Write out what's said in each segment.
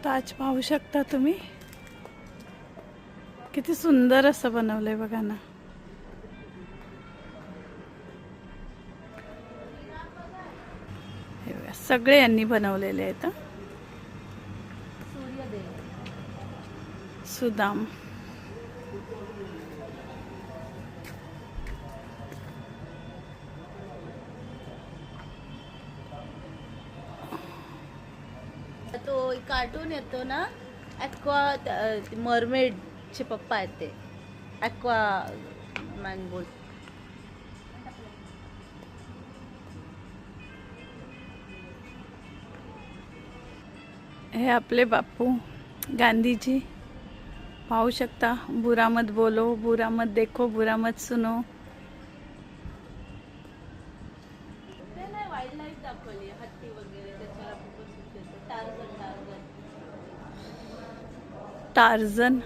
ताज पाहू शकता तुम्ही, किती सुंदर असं बनवलंय बघा ना. हे बघा, सगळे यांनी बनवलेले आहेत. सुदाम. तो कार्टून येतो ना, ॲक्वा मरमेडचे पप्पा आहेत ते, ॲक्वा मॅंगो. हे आपले बापू गांधीजी पाहू शकता. बुरा मत बोलो, बुरा मत देखो, बुरा मत सुनो. वाईल्ड लाईफ दाखवली, हत्ती वगैरे, त्याच्यावर टार्झन.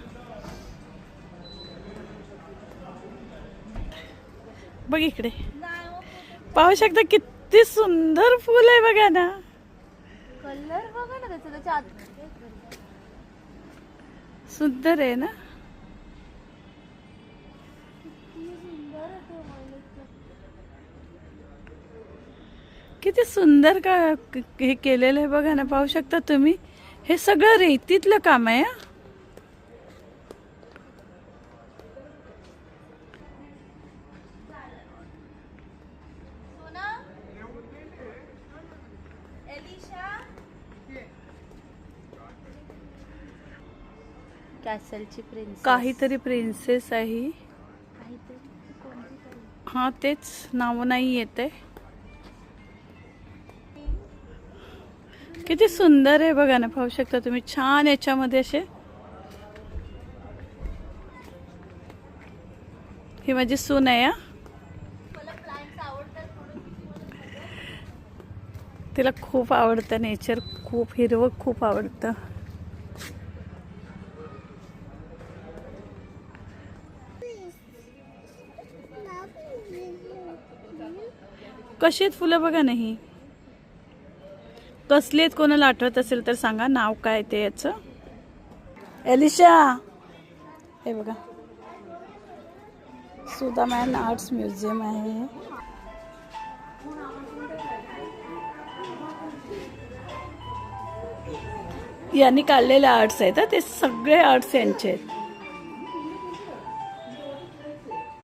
बघ इकडे पाहू शकता, किती सुंदर फुल आहे बघा ना. कलर बघा ना त्याच्या आत, सुंदर आहे ना. किती सुंदर का हे केलेलं आहे बघा ना. पाहू शकता तुम्ही, हे सगळं रेतीतलं काम आहे. कॅसलची प्रिन्सेस, काहीतरी प्रिन्सेस आहे. हा तेच नाव नाही येते. किती सुंदर आहे बघा ना. पाहू शकता तुम्ही, छान याच्यामध्ये असे. ही माझी सून आहे. तिला खूप आवडतं नेचर, खूप हिरवं खूप आवडतं. कशी आहेत फुलं बघा नाही. कसली आहेत, कोणाला आठवत असेल तर सांगा, नाव काय ते याचं. एलिशा, हे बघा, सुदामॅन आर्ट्स म्युझियम आहे. यांनी काढलेले आर्ट्स आहेत. ते सगळे आर्ट्स यांचे आहेत.